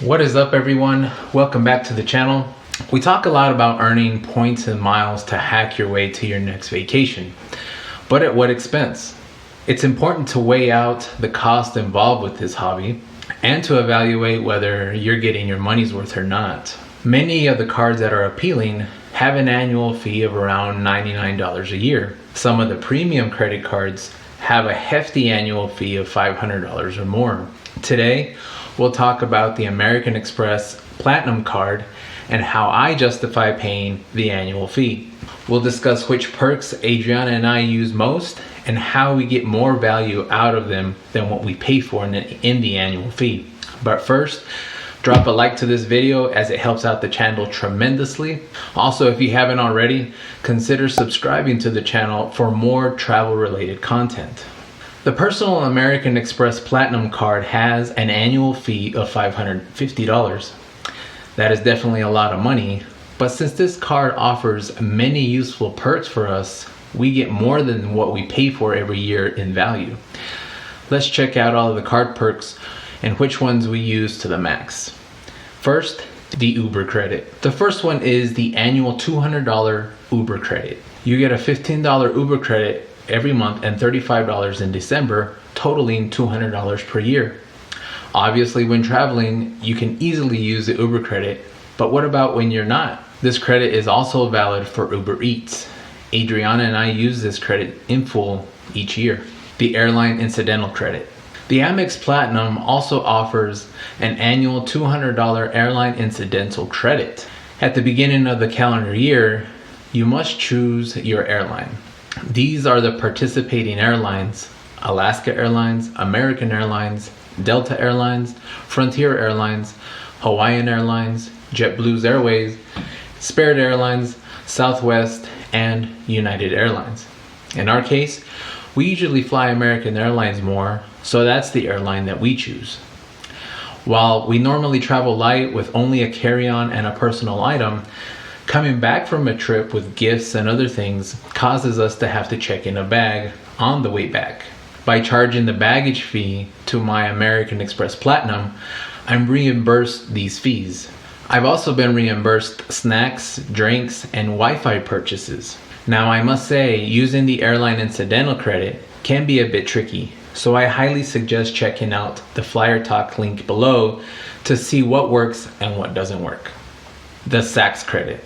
What is up, everyone? Welcome back to the channel. We talk a lot about earning points and miles to hack your way to your next vacation, but at what expense? It's important to weigh out the cost involved with this hobby and to evaluate whether you're getting your money's worth or not. Many of the cards that are appealing have an annual fee of around $99 a year. Some of the premium credit cards have a hefty annual fee of $500 or more. Today, we'll talk about the American Express Platinum card and how I justify paying the annual fee. We'll discuss which perks Adriana and I use most and how we get more value out of them than what we pay for in the annual fee. But first, drop a like to this video as it helps out the channel tremendously. Also, if you haven't already, consider subscribing to the channel for more travel related content. The personal American Express Platinum card has an annual fee of $550. That is definitely a lot of money, but since this card offers many useful perks for us, we get more than what we pay for every year in value. Let's check out all of the card perks and which ones we use to the max. First, the Uber credit. The first one is the annual $200 Uber credit. You get a $15 Uber credit every month and $35 in December, totaling $200 per year. Obviously, when traveling, you can easily use the Uber credit, but what about when you're not? This credit is also valid for Uber Eats. Adriana and I use this credit in full each year. The Airline incidental credit. The Amex Platinum also offers an annual $200 airline incidental credit. At the beginning of the calendar year, you must choose your airline. These are the participating airlines: Alaska Airlines, American Airlines, Delta Airlines, Frontier Airlines, Hawaiian Airlines, JetBlue Airways, Spirit Airlines, Southwest, and United Airlines. In our case, we usually fly American Airlines more, so that's the airline that we choose. While we normally travel light with only a carry-on and a personal item, coming back from a trip with gifts and other things causes us to have to check in a bag on the way back. By charging the baggage fee to my American Express Platinum, I'm reimbursed these fees. I've also been reimbursed snacks, drinks, and Wi-Fi purchases. Now, I must say, using the airline incidental credit can be a bit tricky, so I highly suggest checking out the Flyer Talk link below to see what works and what doesn't work. The SAX credit.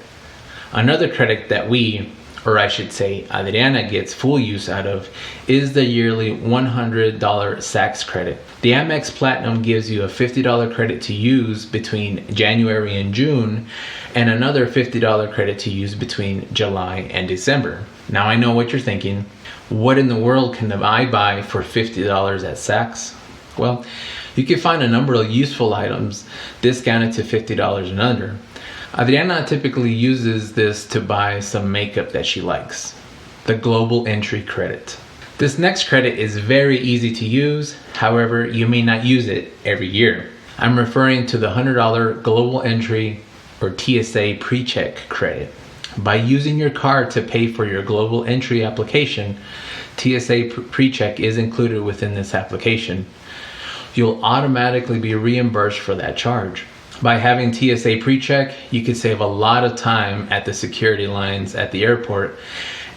Another credit that we, or I should say Adriana, gets full use out of is the yearly $100 SAX credit. The Amex Platinum gives you a $50 credit to use between January and June, and another $50 credit to use between July and December. Now, I know what you're thinking. What in the world can I buy for $50 at SAX? Well, you can find a number of useful items discounted to $50 and under. Adriana typically uses this to buy some makeup that she likes. The Global Entry credit. This next credit is very easy to use, however, you may not use it every year. I'm referring to the $100 Global Entry or TSA pre-check credit. By using your card to pay for your Global Entry application, TSA pre-check is included within this application. You'll automatically be reimbursed for that charge. By having TSA pre-check, you can save a lot of time at the security lines at the airport,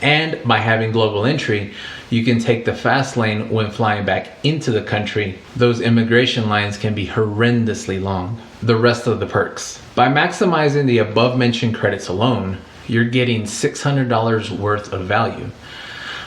and by having Global Entry, you can take the fast lane when flying back into the country. Those immigration lines can be horrendously long. The rest of the perks. By maximizing the above mentioned credits alone, you're getting $600 worth of value.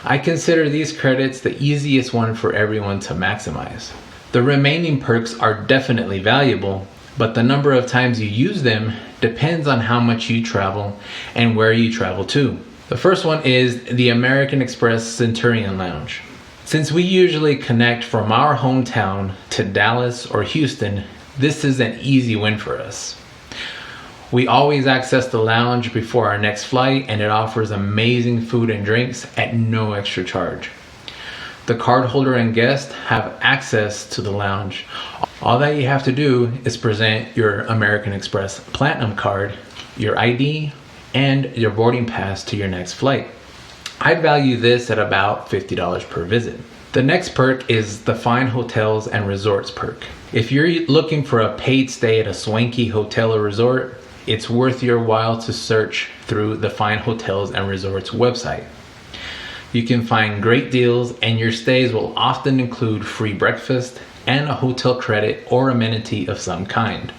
I consider these credits the easiest one for everyone to maximize. The remaining perks are definitely valuable, but the number of times you use them depends on how much you travel and where you travel to. The first one is the American Express Centurion Lounge. Since we usually connect from our hometown to Dallas or Houston, this is an easy win for us. We always access the lounge before our next flight, and it offers amazing food and drinks at no extra charge. The cardholder and guest have access to the lounge. All that you have to do is present your American Express Platinum card, your ID, and your boarding pass to your next flight. I value this at about $50 per visit. The next perk is the Fine Hotels and Resorts perk. If you're looking for a paid stay at a swanky hotel or resort, it's worth your while to search through the Fine Hotels and Resorts website. You can find great deals, and your stays will often include free breakfast and a hotel credit or amenity of some kind.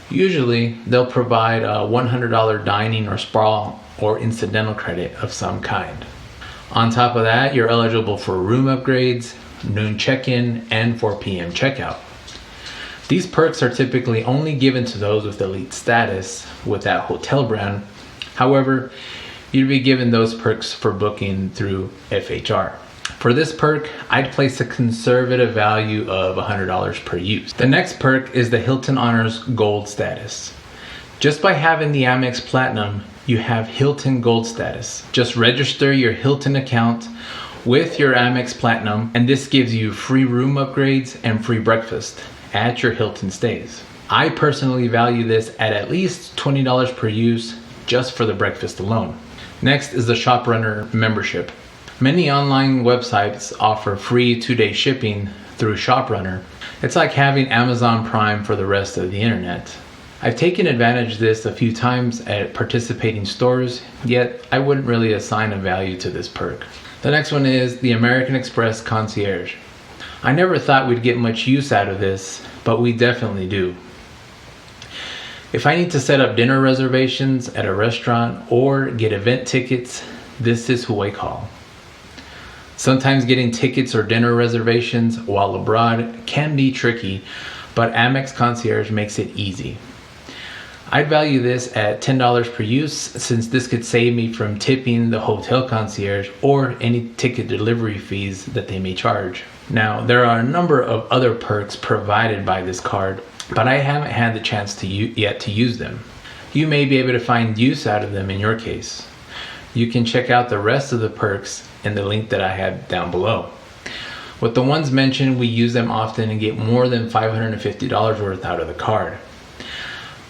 Usually, they'll provide a $100 dining or spa or incidental credit of some kind. On top of that, you're eligible for room upgrades, noon check-in, and 4 p.m. checkout. These perks are typically only given to those with elite status with that hotel brand. However, you'd be given those perks for booking through FHR. For this perk, I'd place a conservative value of $100 per use. The next perk is the Hilton Honors Gold status. Just by having the Amex Platinum, you have Hilton Gold status. Just register your Hilton account with your Amex Platinum, and this gives you free room upgrades and free breakfast at your Hilton stays. I personally value this at least $20 per use just for the breakfast alone. Next is the ShopRunner membership. Many online websites offer free 2-day shipping through ShopRunner. It's like having Amazon Prime for the rest of the internet. I've taken advantage of this a few times at participating stores, yet I wouldn't really assign a value to this perk. The next one is the American Express Concierge. I never thought we'd get much use out of this, but we definitely do. If I need to set up dinner reservations at a restaurant or get event tickets, this is who I call. Sometimes getting tickets or dinner reservations while abroad can be tricky, but Amex Concierge makes it easy. I'd value this at $10 per use, since this could save me from tipping the hotel concierge or any ticket delivery fees that they may charge. Now, there are a number of other perks provided by this card, but I haven't had the chance yet to use them. You may be able to find use out of them in your case. You can check out the rest of the perks in the link that I have down below. With the ones mentioned, we use them often and get more than $550 worth out of the card.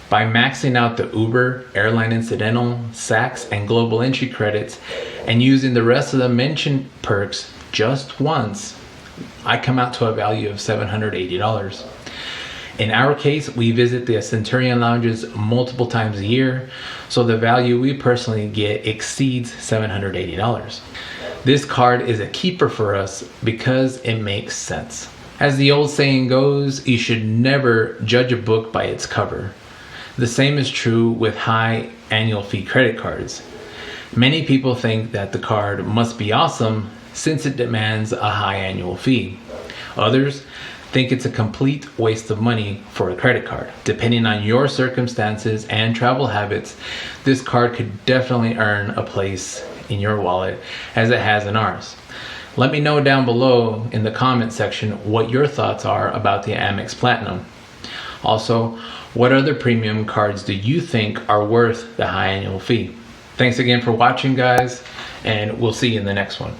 By maxing out the Uber, Airline incidental, Saks, and global entry credits, and using the rest of the mentioned perks just once, I come out to a value of $780. In our case, we visit the Centurion lounges multiple times a year, so the value we personally get exceeds $780. This card is a keeper for us because it makes sense. As the old saying goes, you should never judge a book by its cover. The same is true with high annual fee credit cards. Many people think that the card must be awesome since it demands a high annual fee. Others think it's a complete waste of money for a credit card. Depending on your circumstances and travel habits, this card could definitely earn a place in your wallet as it has in ours. Let me know down below in the comment section what your thoughts are about the Amex Platinum. Also, what other premium cards do you think are worth the high annual fee? Thanks again for watching, guys, and we'll see you in the next one.